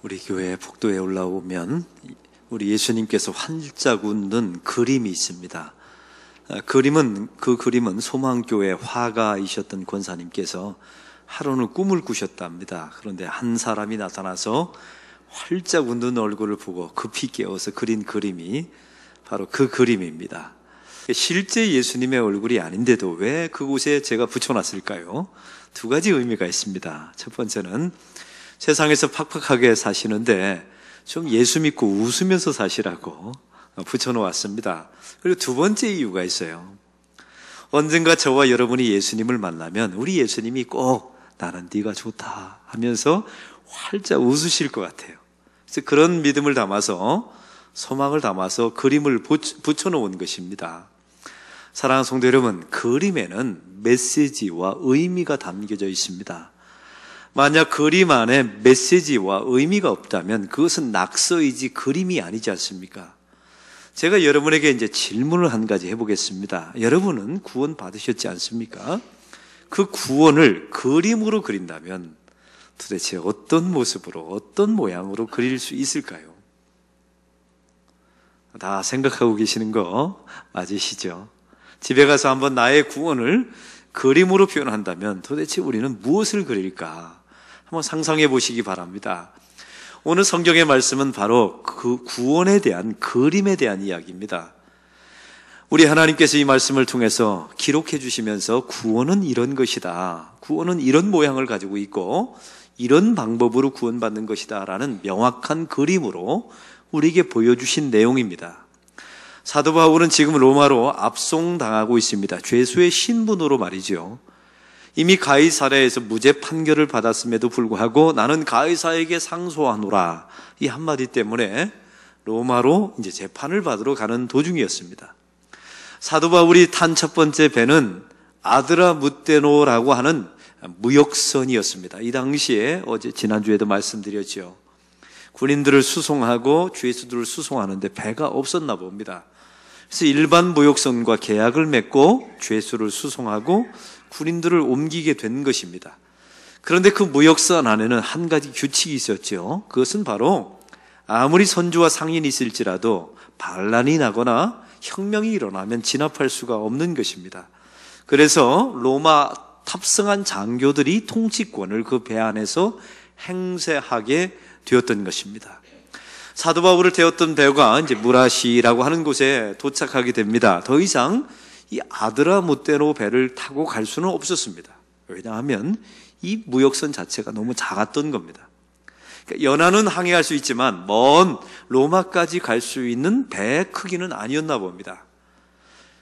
우리 교회 복도에 올라오면 우리 예수님께서 활짝 웃는 그림이 있습니다. 그 그림은 소망교회 화가이셨던 권사님께서 하루는 꿈을 꾸셨답니다. 그런데 한 사람이 나타나서 활짝 웃는 얼굴을 보고 급히 깨워서 그린 그림이 바로 그 그림입니다. 실제 예수님의 얼굴이 아닌데도 왜 그곳에 제가 붙여놨을까요? 두 가지 의미가 있습니다. 첫 번째는 세상에서 팍팍하게 사시는데 좀 예수 믿고 웃으면서 사시라고 붙여놓았습니다. 그리고 두 번째 이유가 있어요. 언젠가 저와 여러분이 예수님을 만나면 우리 예수님이 꼭 나는 네가 좋다 하면서 활짝 웃으실 것 같아요. 그래서 그런 믿음을 담아서, 소망을 담아서 그림을 붙여놓은 것입니다. 사랑하는 성도 여러분, 그림에는 메시지와 의미가 담겨져 있습니다. 만약 그림 안에 메시지와 의미가 없다면 그것은 낙서이지 그림이 아니지 않습니까? 제가 여러분에게 이제 질문을 한 가지 해보겠습니다. 여러분은 구원 받으셨지 않습니까? 그 구원을 그림으로 그린다면 도대체 어떤 모습으로, 어떤 모양으로 그릴 수 있을까요? 다 생각하고 계시는 거 맞으시죠? 집에 가서 한번 나의 구원을 그림으로 표현한다면 도대체 우리는 무엇을 그릴까? 한번 상상해 보시기 바랍니다. 오늘 성경의 말씀은 바로 그 구원에 대한, 그림에 대한 이야기입니다. 우리 하나님께서 이 말씀을 통해서 기록해 주시면서 구원은 이런 것이다, 구원은 이런 모양을 가지고 있고 이런 방법으로 구원받는 것이다 라는 명확한 그림으로 우리에게 보여주신 내용입니다. 사도 바울은 지금 로마로 압송당하고 있습니다. 죄수의 신분으로 말이죠. 이미 가이사랴에서 무죄 판결을 받았음에도 불구하고 나는 가이사에게 상소하노라, 이 한마디 때문에 로마로 이제 재판을 받으러 가는 도중이었습니다. 사도 바울이 탄 첫 번째 배는 아드라무테노라고 하는 무역선이었습니다. 이 당시에 지난주에도 말씀드렸죠. 군인들을 수송하고 죄수들을 수송하는데 배가 없었나 봅니다. 그래서 일반 무역선과 계약을 맺고 죄수를 수송하고 군인들을 옮기게 된 것입니다. 그런데 그 무역선 안에는 한 가지 규칙이 있었죠. 그것은 바로 아무리 선주와 상인이 있을지라도 반란이 나거나 혁명이 일어나면 진압할 수가 없는 것입니다. 그래서 로마 탑승한 장교들이 통치권을 그 배 안에서 행세하게 되었던 것입니다. 사도 바울을 태웠던 배가 이제 무라시라고 하는 곳에 도착하게 됩니다. 더 이상 이 아드라무테노 배를 타고 갈 수는 없었습니다. 왜냐하면 이 무역선 자체가 너무 작았던 겁니다. 그러니까 연안은 항해할 수 있지만 먼 로마까지 갈 수 있는 배의 크기는 아니었나 봅니다.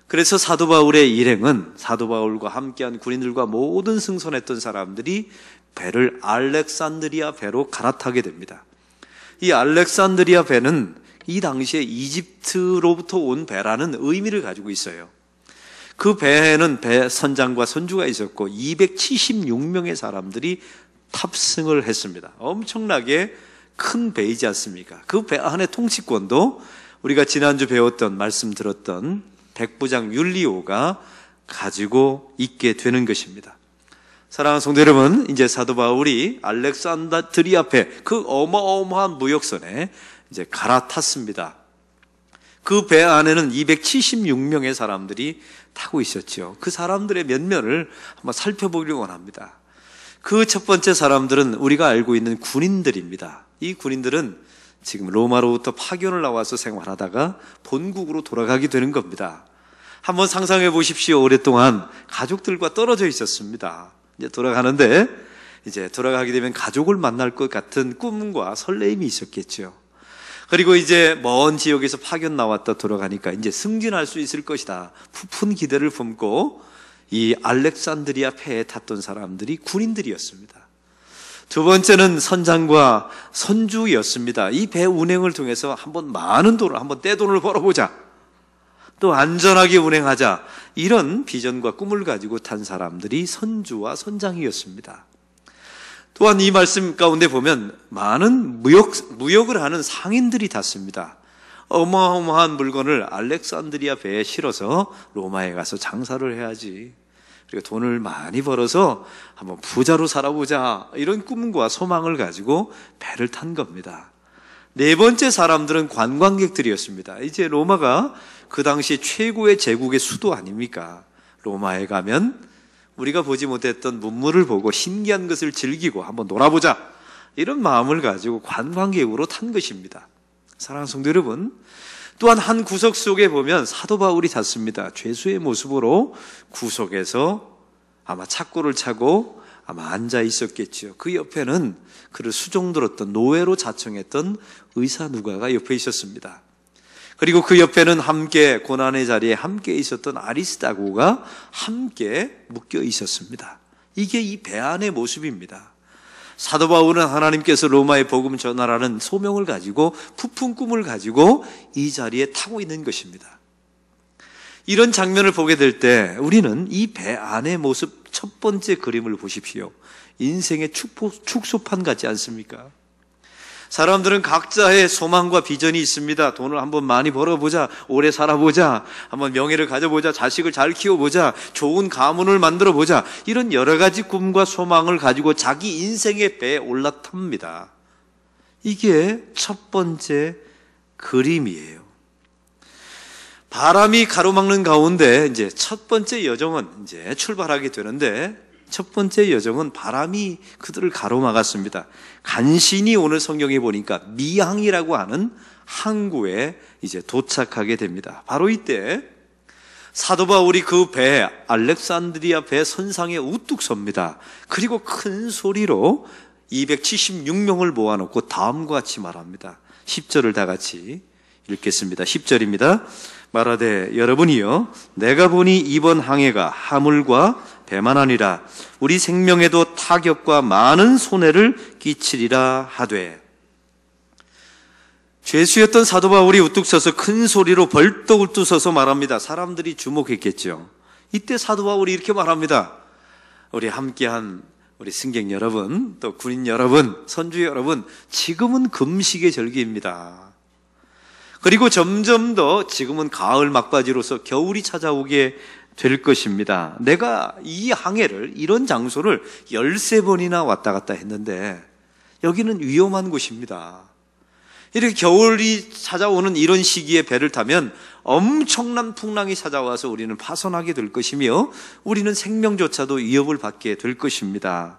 그래서 사도 바울의 일행은, 사도 바울과 함께한 군인들과 모든 승선했던 사람들이 배를 알렉산드리아 배로 갈아타게 됩니다. 이 알렉산드리아 배는 이 당시에 이집트로부터 온 배라는 의미를 가지고 있어요. 그 배에는 배 선장과 선주가 있었고 276명의 사람들이 탑승을 했습니다. 엄청나게 큰 배이지 않습니까? 그 배 안에 통치권도 우리가 지난주 배웠던, 말씀 들었던 백부장 율리오가 가지고 있게 되는 것입니다. 사랑하는 성도 여러분, 이제 사도 바울이 알렉산드리아 배, 그 어마어마한 무역선에 이제 갈아탔습니다. 그 배 안에는 276명의 사람들이 타고 있었죠. 그 사람들의 면면을 한번 살펴보기를 원합니다. 그 첫 번째 사람들은 우리가 알고 있는 군인들입니다. 이 군인들은 지금 로마로부터 파견을 나와서 생활하다가 본국으로 돌아가게 되는 겁니다. 한번 상상해 보십시오. 오랫동안 가족들과 떨어져 있었습니다. 이제 돌아가는데, 이제 돌아가게 되면 가족을 만날 것 같은 꿈과 설레임이 있었겠죠. 그리고 이제 먼 지역에서 파견 나왔다 돌아가니까 이제 승진할 수 있을 것이다, 부푼 기대를 품고 이 알렉산드리아 배에 탔던 사람들이 군인들이었습니다. 두 번째는 선장과 선주였습니다. 이 배 운행을 통해서 한번 많은 돈을, 한번 떼돈을 벌어보자, 또 안전하게 운행하자, 이런 비전과 꿈을 가지고 탄 사람들이 선주와 선장이었습니다. 또한 이 말씀 가운데 보면 많은 무역을 하는 상인들이 탔습니다. 어마어마한 물건을 알렉산드리아 배에 실어서 로마에 가서 장사를 해야지. 그리고 돈을 많이 벌어서 한번 부자로 살아보자, 이런 꿈과 소망을 가지고 배를 탄 겁니다. 네 번째 사람들은 관광객들이었습니다. 이제 로마가 그 당시 최고의 제국의 수도 아닙니까? 로마에 가면 우리가 보지 못했던 문물을 보고 신기한 것을 즐기고 한번 놀아보자, 이런 마음을 가지고 관광객으로 탄 것입니다. 사랑하는 성도 여러분, 또한 한 구석 속에 보면 사도 바울이 잤습니다. 죄수의 모습으로 구석에서 아마 착고를 차고 아마 앉아 있었겠죠. 그 옆에는 그를 수종들었던, 노예로 자청했던 의사 누가가 옆에 있었습니다. 그리고 그 옆에는 함께 고난의 자리에 함께 있었던 아리스다고가 함께 묶여 있었습니다. 이게 이 배 안의 모습입니다. 사도 바울은 하나님께서 로마의 복음 전하라는 소명을 가지고, 부푼 꿈을 가지고 이 자리에 타고 있는 것입니다. 이런 장면을 보게 될 때 우리는 이 배 안의 모습, 첫 번째 그림을 보십시오. 인생의 축소판 같지 않습니까? 사람들은 각자의 소망과 비전이 있습니다. 돈을 한번 많이 벌어보자, 오래 살아보자, 한번 명예를 가져보자, 자식을 잘 키워보자, 좋은 가문을 만들어보자, 이런 여러 가지 꿈과 소망을 가지고 자기 인생의 배에 올라탑니다. 이게 첫 번째 그림이에요. 바람이 가로막는 가운데 이제 첫 번째 여정은 이제 출발하게 되는데, 첫 번째 여정은 바람이 그들을 가로막았습니다. 간신히 오늘 성경에 보니까 미항이라고 하는 항구에 이제 도착하게 됩니다. 바로 이때 사도 바울이 그 배, 알렉산드리아 배 선상에 우뚝 섭니다. 그리고 큰 소리로 276명을 모아놓고 다음과 같이 말합니다. 10절을 다 같이 읽겠습니다. 10절입니다. 말하되 여러분이여, 내가 보니 이번 항해가 하물과 배만 아니라 우리 생명에도 타격과 많은 손해를 끼치리라 하되. 죄수였던 사도 바울이 우뚝 서서 큰 소리로 벌떡 울뚝서서 말합니다. 사람들이 주목했겠죠. 이때 사도 바울이 이렇게 말합니다. 우리 함께한 우리 승객 여러분, 또 군인 여러분, 선주 여러분, 지금은 금식의 절기입니다. 그리고 점점 더 지금은 가을 막바지로서 겨울이 찾아오게 될 것입니다. 내가 이 항해를, 이런 장소를 13번이나 왔다 갔다 했는데 여기는 위험한 곳입니다. 이렇게 겨울이 찾아오는 이런 시기에 배를 타면 엄청난 풍랑이 찾아와서 우리는 파손하게 될 것이며 우리는 생명조차도 위협을 받게 될 것입니다.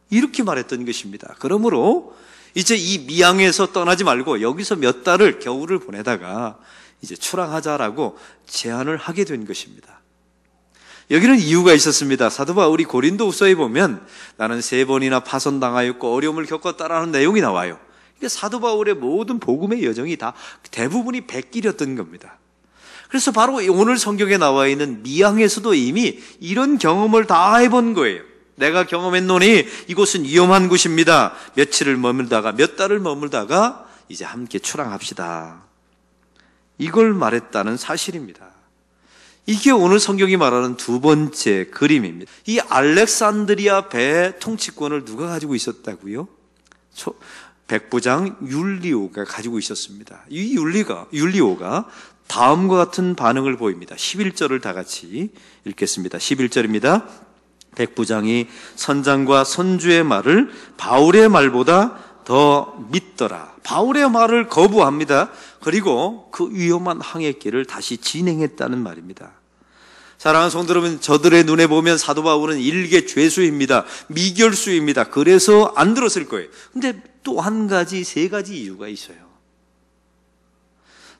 이렇게 말했던 것입니다. 그러므로 이제 이 미항에서 떠나지 말고 여기서 몇 달을, 겨울을 보내다가 이제 출항하자라고 제안을 하게 된 것입니다. 여기는 이유가 있었습니다. 사도 바울이 고린도후서에 보면 나는 3번이나 파손당하였고 어려움을 겪었다라는 내용이 나와요. 이게 사도 바울의 모든 복음의 여정이 다 대부분이 백길이었던 겁니다. 그래서 바로 오늘 성경에 나와 있는 미항에서도 이미 이런 경험을 다 해본 거예요. 내가 경험했노니 이곳은 위험한 곳입니다. 며칠을 머물다가, 몇 달을 머물다가 이제 함께 출항합시다. 이걸 말했다는 사실입니다. 이게 오늘 성경이 말하는 두 번째 그림입니다. 이 알렉산드리아 배 통치권을 누가 가지고 있었다고요? 백부장 율리오가 가지고 있었습니다. 이 율리오가 다음과 같은 반응을 보입니다. 11절을 다 같이 읽겠습니다. 11절입니다. 백부장이 선장과 선주의 말을 바울의 말보다 더 믿더라. 바울의 말을 거부합니다. 그리고 그 위험한 항해길을 다시 진행했다는 말입니다. 사랑하는 성도 여러분, 저들의 눈에 보면 사도 바울은 일개 죄수입니다. 미결수입니다. 그래서 안 들었을 거예요. 근데 또 한 가지, 3가지 이유가 있어요.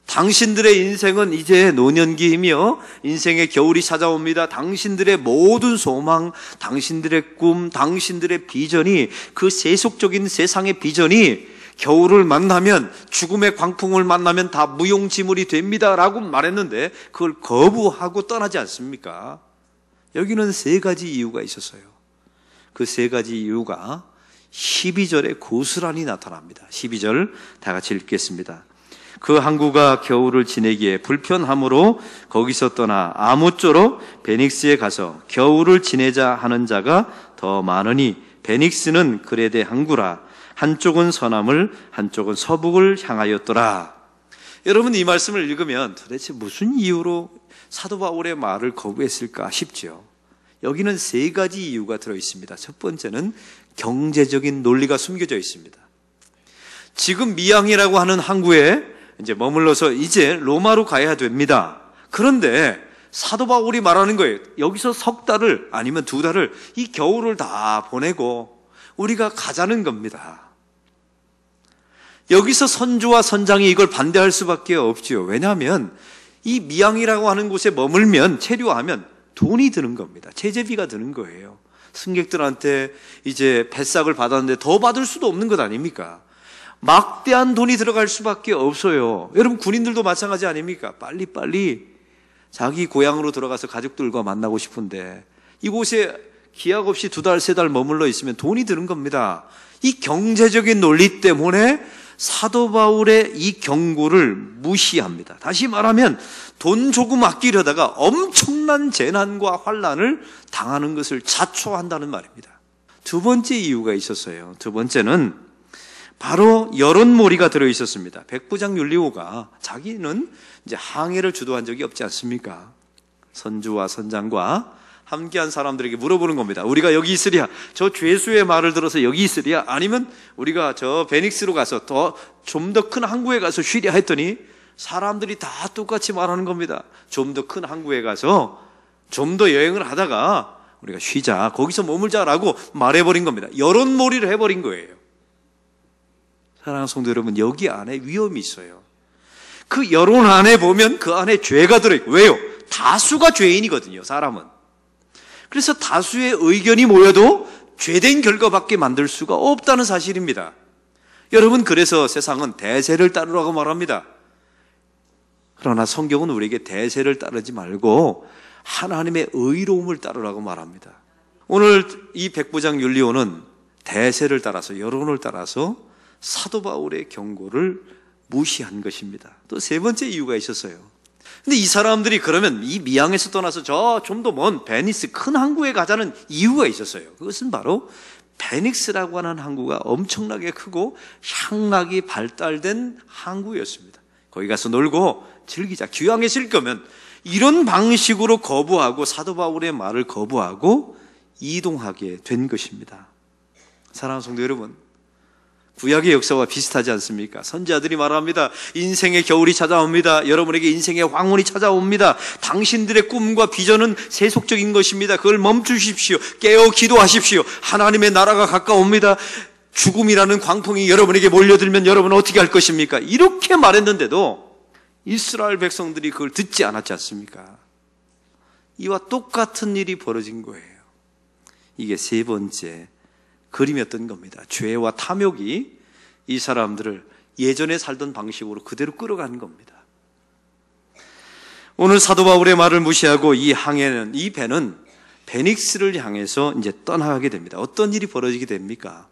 당신들의 인생은 이제 노년기이며 인생의 겨울이 찾아옵니다. 당신들의 모든 소망, 당신들의 꿈, 당신들의 비전이, 그 세속적인 세상의 비전이 겨울을 만나면, 죽음의 광풍을 만나면 다 무용지물이 됩니다 라고 말했는데 그걸 거부하고 떠나지 않습니까? 여기는 3가지 이유가 있었어요. 그 3가지 이유가 12절에 고스란히 나타납니다. 12절 다 같이 읽겠습니다. 그 항구가 겨울을 지내기에 불편함으로 거기서 떠나 아무쪼록 베닉스에 가서 겨울을 지내자 하는 자가 더 많으니 베닉스는 그레데 항구라. 한쪽은 서남을, 한쪽은 서북을 향하였더라. 여러분, 이 말씀을 읽으면 도대체 무슨 이유로 사도 바울의 말을 거부했을까 싶죠. 여기는 세 가지 이유가 들어 있습니다. 첫 번째는 경제적인 논리가 숨겨져 있습니다. 지금 미양이라고 하는 항구에 이제 머물러서 이제 로마로 가야 됩니다. 그런데 사도 바울이 말하는 거예요. 여기서 석 달을 아니면 두 달을 이 겨울을 다 보내고 우리가 가자는 겁니다. 여기서 선주와 선장이 이걸 반대할 수밖에 없지요. 왜냐하면 이 미양이라고 하는 곳에 머물면 체류하면 돈이 드는 겁니다. 제재비가 드는 거예요. 승객들한테 이제 배삭을 받았는데 더 받을 수도 없는 것 아닙니까? 막대한 돈이 들어갈 수밖에 없어요. 여러분 군인들도 마찬가지 아닙니까? 빨리빨리 자기 고향으로 들어가서 가족들과 만나고 싶은데 이곳에 기약 없이 두 달, 세 달 머물러 있으면 돈이 드는 겁니다. 이 경제적인 논리 때문에 사도 바울의 이 경고를 무시합니다. 다시 말하면 돈 조금 아끼려다가 엄청난 재난과 환난을 당하는 것을 자초한다는 말입니다. 두 번째 이유가 있었어요. 두 번째는 바로 여론몰이가 들어있었습니다. 백부장 율리오가 자기는 이제 항해를 주도한 적이 없지 않습니까? 선주와 선장과 함께한 사람들에게 물어보는 겁니다. 우리가 여기 있으랴? 저 죄수의 말을 들어서 여기 있으랴? 아니면 우리가 저 베닉스로 가서 좀 더 큰 항구에 가서 쉬랴 했더니 사람들이 다 똑같이 말하는 겁니다. 좀 더 큰 항구에 가서 좀 더 여행을 하다가 우리가 쉬자, 거기서 머물자라고 말해버린 겁니다. 여론몰이를 해버린 거예요. 사랑하는 성도 여러분, 여기 안에 위험이 있어요. 그 여론 안에 보면 그 안에 죄가 들어있고, 왜요? 다수가 죄인이거든요, 사람은. 그래서 다수의 의견이 모여도 죄된 결과밖에 만들 수가 없다는 사실입니다. 여러분, 그래서 세상은 대세를 따르라고 말합니다. 그러나 성경은 우리에게 대세를 따르지 말고 하나님의 의로움을 따르라고 말합니다. 오늘 이 백부장 율리오는 대세를 따라서, 여론을 따라서 사도 바울의 경고를 무시한 것입니다. 또 세 번째 이유가 있었어요. 근데 이 사람들이 그러면 이 미양에서 떠나서 저 좀 더 먼 베니스 큰 항구에 가자는 이유가 있었어요. 그것은 바로 베닉스라고 하는 항구가 엄청나게 크고 향락이 발달된 항구였습니다. 거기 가서 놀고 즐기자, 귀향하실 거면 이런 방식으로 거부하고 사도 바울의 말을 거부하고 이동하게 된 것입니다. 사랑하는 성도 여러분, 구약의 역사와 비슷하지 않습니까? 선지자들이 말합니다. 인생의 겨울이 찾아옵니다. 여러분에게 인생의 황혼이 찾아옵니다. 당신들의 꿈과 비전은 세속적인 것입니다. 그걸 멈추십시오. 깨어 기도하십시오. 하나님의 나라가 가까웁니다. 죽음이라는 광풍이 여러분에게 몰려들면 여러분은 어떻게 할 것입니까? 이렇게 말했는데도 이스라엘 백성들이 그걸 듣지 않았지 않습니까? 이와 똑같은 일이 벌어진 거예요. 이게 세 번째 그림이었던 겁니다. 죄와 탐욕이 이 사람들을 예전에 살던 방식으로 그대로 끌어가는 겁니다. 오늘 사도 바울의 말을 무시하고 이 배는 베닉스를 향해서 이제 떠나가게 됩니다. 어떤 일이 벌어지게 됩니까?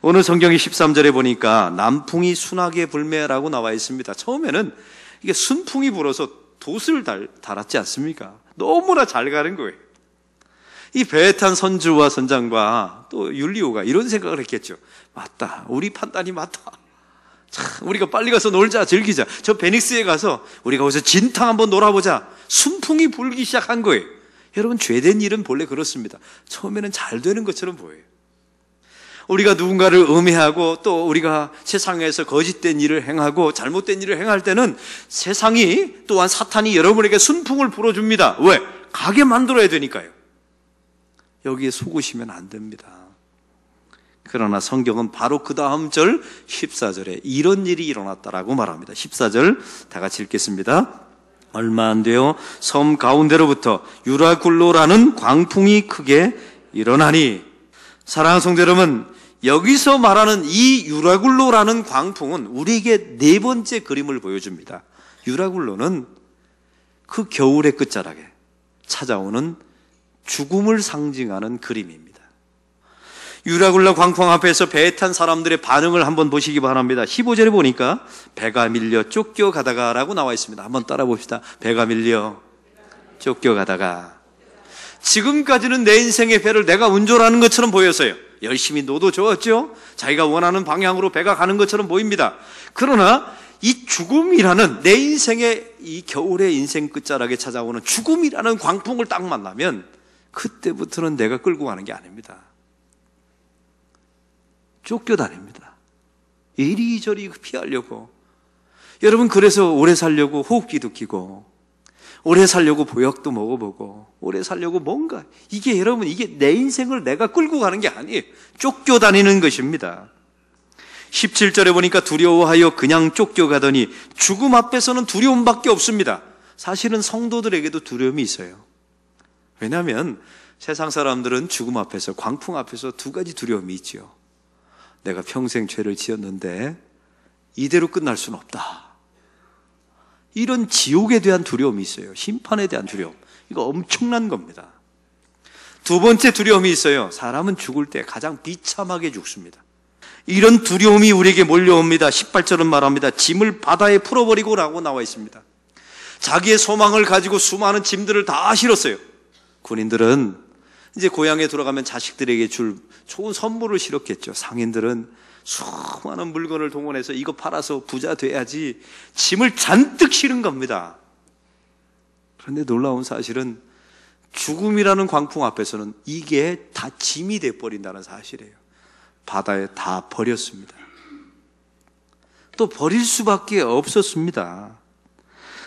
오늘 성경이 13절에 보니까 남풍이 순하게 불매라고 나와 있습니다. 처음에는 이게 순풍이 불어서 돛을 달았지 않습니까? 너무나 잘 가는 거예요. 이 배에 탄 선주와 선장과 또 율리오가 이런 생각을 했겠죠. 맞다, 우리 판단이 맞다. 참, 우리가 빨리 가서 놀자, 즐기자. 저 베닉스에 가서 우리가 거기서 진탕 한번 놀아보자. 순풍이 불기 시작한 거예요. 여러분, 죄된 일은 본래 그렇습니다. 처음에는 잘 되는 것처럼 보여요. 우리가 누군가를 음해하고 또 우리가 세상에서 거짓된 일을 행하고 잘못된 일을 행할 때는 세상이 또한 사탄이 여러분에게 순풍을 불어줍니다. 왜? 가게 만들어야 되니까요. 여기에 속으시면 안 됩니다. 그러나 성경은 바로 그 다음 절 14절에 이런 일이 일어났다라고 말합니다. 14절 다 같이 읽겠습니다. 얼마 안 돼요. 섬 가운데로부터 유라굴로라는 광풍이 크게 일어나니. 사랑하는 성도 여러분, 여기서 말하는 이 유라굴로라는 광풍은 우리에게 네 번째 그림을 보여줍니다. 유라굴로는 그 겨울의 끝자락에 찾아오는 죽음을 상징하는 그림입니다. 유라굴로 광풍 앞에서 배에 탄 사람들의 반응을 한번 보시기 바랍니다. 15절에 보니까 배가 밀려 쫓겨가다가 라고 나와 있습니다. 한번 따라 봅시다. 배가 밀려 쫓겨가다가. 지금까지는 내 인생의 배를 내가 운전하는 것처럼 보였어요. 열심히 노도 좋았죠. 자기가 원하는 방향으로 배가 가는 것처럼 보입니다. 그러나 이 죽음이라는 내 인생의 이 겨울의 인생 끝자락에 찾아오는 죽음이라는 광풍을 딱 만나면 그때부터는 내가 끌고 가는 게 아닙니다. 쫓겨다닙니다. 이리저리 피하려고. 여러분, 그래서 오래 살려고 호흡기도 끼고, 오래 살려고 보약도 먹어보고, 오래 살려고 뭔가, 여러분, 이게 내 인생을 내가 끌고 가는 게 아니에요. 쫓겨다니는 것입니다. 17절에 보니까 두려워하여 그냥 쫓겨가더니 죽음 앞에서는 두려움밖에 없습니다. 사실은 성도들에게도 두려움이 있어요. 왜냐하면 세상 사람들은 죽음 앞에서, 광풍 앞에서 두 가지 두려움이 있죠. 내가 평생 죄를 지었는데 이대로 끝날 수는 없다. 이런 지옥에 대한 두려움이 있어요. 심판에 대한 두려움. 이거 엄청난 겁니다. 두 번째 두려움이 있어요. 사람은 죽을 때 가장 비참하게 죽습니다. 이런 두려움이 우리에게 몰려옵니다. 18절은 말합니다. 짐을 바다에 풀어버리고 라고 나와 있습니다. 자기의 소망을 가지고 수많은 짐들을 다 실었어요. 군인들은 이제 고향에 돌아가면 자식들에게 줄 좋은 선물을 실었겠죠. 상인들은 수많은 물건을 동원해서 이거 팔아서 부자 돼야지 짐을 잔뜩 실은 겁니다. 그런데 놀라운 사실은 죽음이라는 광풍 앞에서는 이게 다 짐이 돼버린다는 사실이에요. 바다에 다 버렸습니다. 또 버릴 수밖에 없었습니다.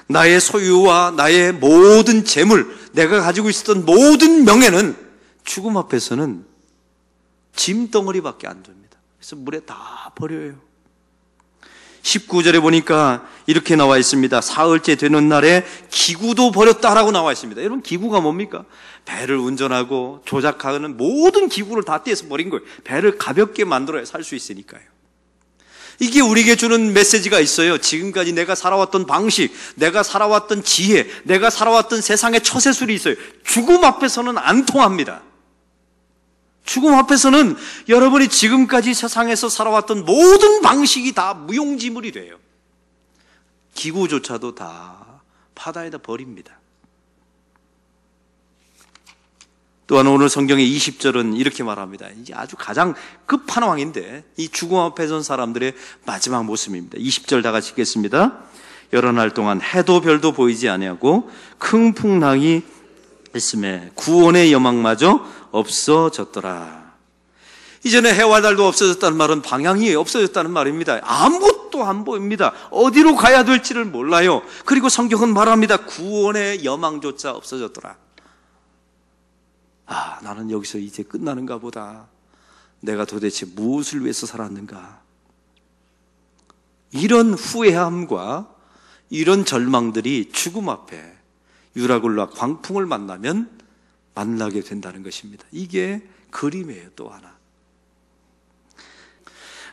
나의 소유와 나의 모든 재물, 내가 가지고 있었던 모든 명예는 죽음 앞에서는 짐덩어리밖에 안 됩니다. 그래서 물에 다 버려요. 19절에 보니까 이렇게 나와 있습니다. 사흘째 되는 날에 기구도 버렸다라고 나와 있습니다. 여러분, 기구가 뭡니까? 배를 운전하고 조작하는 모든 기구를 다 떼서 버린 거예요. 배를 가볍게 만들어야 살 수 있으니까요. 이게 우리에게 주는 메시지가 있어요. 지금까지 내가 살아왔던 방식, 내가 살아왔던 지혜, 내가 살아왔던 세상의 처세술이 있어요. 죽음 앞에서는 안 통합니다. 죽음 앞에서는 여러분이 지금까지 세상에서 살아왔던 모든 방식이 다 무용지물이 돼요. 기구조차도 다 바다에다 버립니다. 또한 오늘 성경의 20절은 이렇게 말합니다. 이제 아주 가장 끝판왕인데 이 죽음 앞에 선 사람들의 마지막 모습입니다. 20절 다 같이 읽겠습니다. 여러 날 동안 해도 별도 보이지 아니하고 큰 풍랑이 있음에 구원의 여망마저 없어졌더라. 이전에 해와 달도 없어졌다는 말은 방향이 없어졌다는 말입니다. 아무것도 안 보입니다. 어디로 가야 될지를 몰라요. 그리고 성경은 말합니다. 구원의 여망조차 없어졌더라. 아, 나는 여기서 이제 끝나는가 보다. 내가 도대체 무엇을 위해서 살았는가. 이런 후회함과 이런 절망들이 죽음 앞에 유라굴라 광풍을 만나면 만나게 된다는 것입니다. 이게 그림이에요. 또 하나.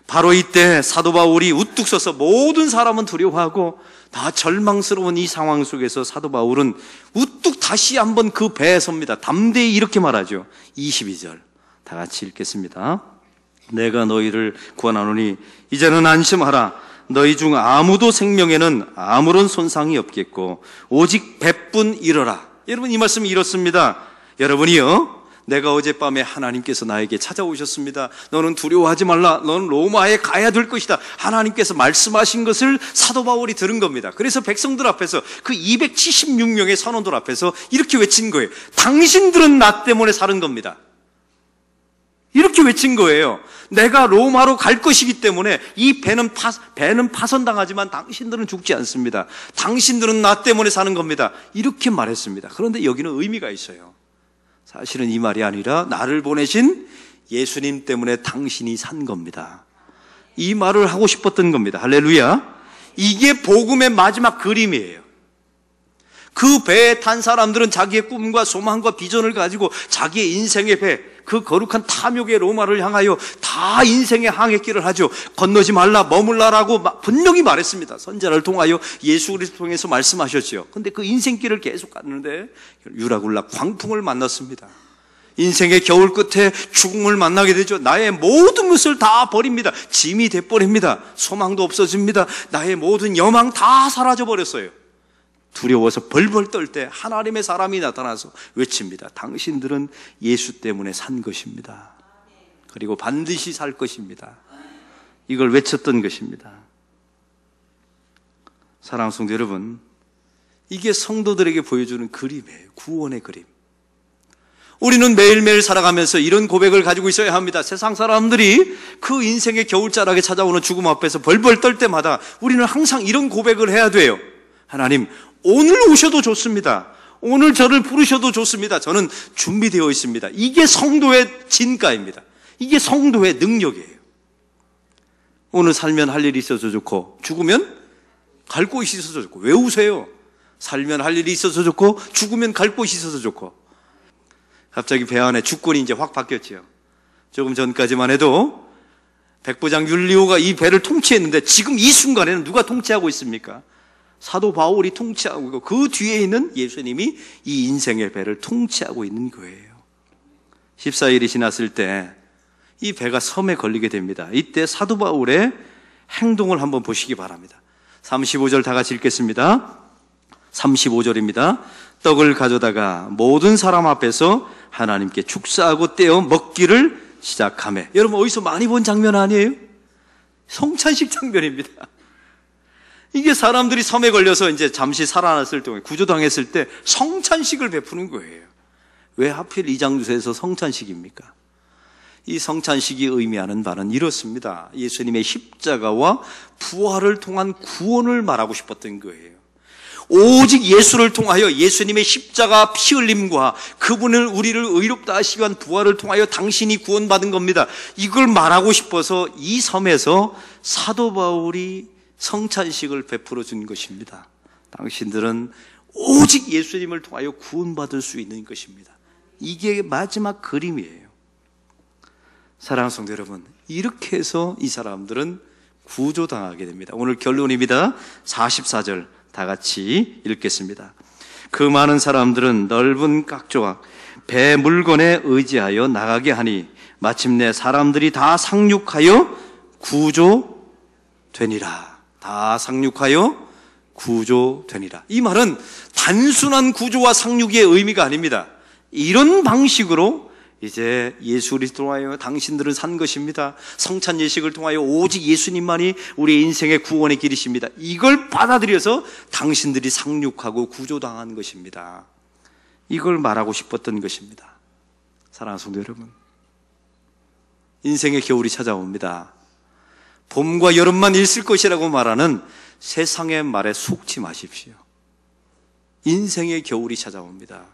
바로 이때 사도 바울이 우뚝 서서 모든 사람은 두려워하고 다 절망스러운 이 상황 속에서 사도 바울은 우뚝 다시 한번 그 배에 섭니다. 담대히 이렇게 말하죠. 22절 다 같이 읽겠습니다. 내가 너희를 구원하노니 이제는 안심하라. 너희 중 아무도 생명에는 아무런 손상이 없겠고 오직 배뿐 이르라. 여러분, 이 말씀이 이렇습니다. 여러분이요, 내가 어젯밤에 하나님께서 나에게 찾아오셨습니다. 너는 두려워하지 말라. 너는 로마에 가야 될 것이다. 하나님께서 말씀하신 것을 사도 바울이 들은 겁니다. 그래서 백성들 앞에서 그 276명의 선원들 앞에서 이렇게 외친 거예요. 당신들은 나 때문에 사는 겁니다. 이렇게 외친 거예요. 내가 로마로 갈 것이기 때문에 이 배는 파손당하지만 당신들은 죽지 않습니다. 당신들은 나 때문에 사는 겁니다. 이렇게 말했습니다. 그런데 여기는 의미가 있어요. 사실은 이 말이 아니라 나를 보내신 예수님 때문에 당신이 산 겁니다. 이 말을 하고 싶었던 겁니다. 할렐루야. 이게 복음의 마지막 그림이에요. 그 배에 탄 사람들은 자기의 꿈과 소망과 비전을 가지고 자기의 인생의 배, 그 거룩한 탐욕의 로마를 향하여 다 인생의 항해길을 하죠. 건너지 말라, 머물라라고 분명히 말했습니다. 선지자를 통하여 예수 그리스도를 통해서 말씀하셨죠. 그런데 그 인생길을 계속 갔는데 유라굴라 광풍을 만났습니다. 인생의 겨울 끝에 죽음을 만나게 되죠. 나의 모든 것을 다 버립니다. 짐이 돼버립니다. 소망도 없어집니다. 나의 모든 여망 다 사라져 버렸어요. 두려워서 벌벌 떨 때 하나님의 사람이 나타나서 외칩니다. 당신들은 예수 때문에 산 것입니다. 그리고 반드시 살 것입니다. 이걸 외쳤던 것입니다. 사랑하는 성도 여러분, 이게 성도들에게 보여주는 그림이에요. 구원의 그림. 우리는 매일매일 살아가면서 이런 고백을 가지고 있어야 합니다. 세상 사람들이 그 인생의 겨울자락에 찾아오는 죽음 앞에서 벌벌 떨 때마다 우리는 항상 이런 고백을 해야 돼요. 하나님, 오늘 오셔도 좋습니다. 오늘 저를 부르셔도 좋습니다. 저는 준비되어 있습니다. 이게 성도의 진가입니다. 이게 성도의 능력이에요. 오늘 살면 할 일이 있어서 좋고 죽으면 갈 곳이 있어서 좋고. 왜 우세요? 살면 할 일이 있어서 좋고 죽으면 갈 곳이 있어서 좋고. 갑자기 배 안에 주권이 이제 확 바뀌었지요. 조금 전까지만 해도 백부장 율리오가 이 배를 통치했는데 지금 이 순간에는 누가 통치하고 있습니까? 사도 바울이 통치하고 있고 그 뒤에 있는 예수님이 이 인생의 배를 통치하고 있는 거예요. 14일이 지났을 때 이 배가 섬에 걸리게 됩니다. 이때 사도 바울의 행동을 한번 보시기 바랍니다. 35절 다 같이 읽겠습니다. 35절입니다. 떡을 가져다가 모든 사람 앞에서 하나님께 축사하고 떼어 먹기를 시작하며. 여러분 어디서 많이 본 장면 아니에요? 성찬식 장면입니다. 이게 사람들이 섬에 걸려서 이제 잠시 살아났을 동안 구조당했을 때 성찬식을 베푸는 거예요. 왜 하필 이 장소에서 성찬식입니까? 이 성찬식이 의미하는 바는 이렇습니다. 예수님의 십자가와 부활을 통한 구원을 말하고 싶었던 거예요. 오직 예수를 통하여 예수님의 십자가 피 흘림과 그분을 우리를 의롭다 하시기 위한 부활을 통하여 당신이 구원받은 겁니다. 이걸 말하고 싶어서 이 섬에서 사도 바울이 성찬식을 베풀어 준 것입니다. 당신들은 오직 예수님을 통하여 구원받을 수 있는 것입니다. 이게 마지막 그림이에요. 사랑하는 성도 여러분, 이렇게 해서 이 사람들은 구조당하게 됩니다. 오늘 결론입니다. 44절 다 같이 읽겠습니다. 그 많은 사람들은 넓은 깍조각 배 물건에 의지하여 나가게 하니 마침내 사람들이 다 상륙하여 구조되니라. 다 상륙하여 구조되니라. 이 말은 단순한 구조와 상륙의 의미가 아닙니다. 이런 방식으로 이제 예수 그리스도를 통하여 당신들은 산 것입니다. 성찬 예식을 통하여 오직 예수님만이 우리의 인생의 구원의 길이십니다. 이걸 받아들여서 당신들이 상륙하고 구조당한 것입니다. 이걸 말하고 싶었던 것입니다. 사랑하는 성도 여러분, 인생의 겨울이 찾아옵니다. 봄과 여름만 있을 것이라고 말하는 세상의 말에 속지 마십시오. 인생의 겨울이 찾아옵니다.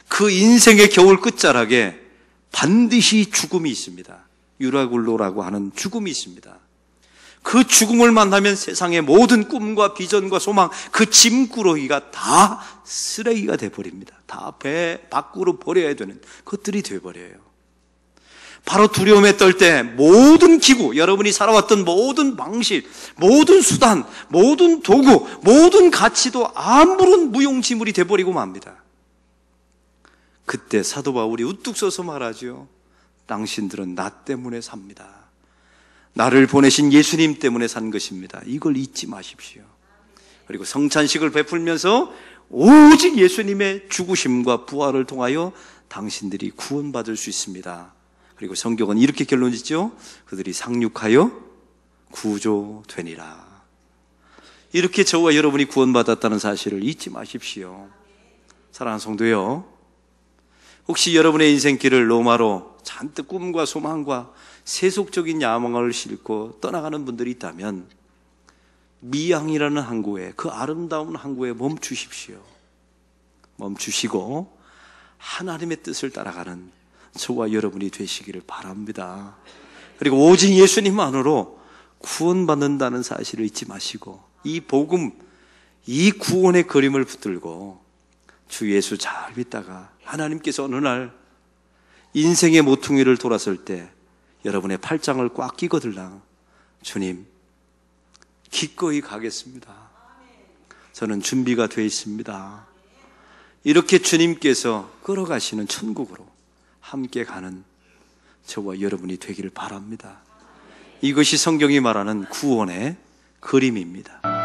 그 인생의 겨울 끝자락에 반드시 죽음이 있습니다. 유라굴로라고 하는 죽음이 있습니다. 그 죽음을 만나면 세상의 모든 꿈과 비전과 소망, 그 짐꾸러기가 다 쓰레기가 돼버립니다. 다 배 밖으로 버려야 되는 것들이 돼버려요. 바로 두려움에 떨 때 모든 기구, 여러분이 살아왔던 모든 방식, 모든 수단, 모든 도구, 모든 가치도 아무런 무용지물이 돼버리고 맙니다. 그때 사도 바울이 우뚝 서서 말하죠. 당신들은 나 때문에 삽니다. 나를 보내신 예수님 때문에 산 것입니다. 이걸 잊지 마십시오. 그리고 성찬식을 베풀면서 오직 예수님의 죽으심과 부활을 통하여 당신들이 구원받을 수 있습니다. 그리고 성경은 이렇게 결론 짓죠. 그들이 상륙하여 구조되니라. 이렇게 저와 여러분이 구원받았다는 사실을 잊지 마십시오. 사랑하는 성도요, 혹시 여러분의 인생길을 로마로 잔뜩 꿈과 소망과 세속적인 야망을 싣고 떠나가는 분들이 있다면 미양이라는 항구에, 그 아름다운 항구에 멈추십시오. 멈추시고 하나님의 뜻을 따라가는 저와 여러분이 되시기를 바랍니다. 그리고 오직 예수님만으로 구원받는다는 사실을 잊지 마시고 이 복음, 이 구원의 그림을 붙들고 주 예수 잘 믿다가 하나님께서 어느 날 인생의 모퉁이를 돌았을 때 여러분의 팔짱을 꽉 끼고 들랑, 주님 기꺼이 가겠습니다. 저는 준비가 되어 있습니다. 이렇게 주님께서 끌어가시는 천국으로 함께 가는 저와 여러분이 되기를 바랍니다. 이것이 성경이 말하는 구원의 그림입니다.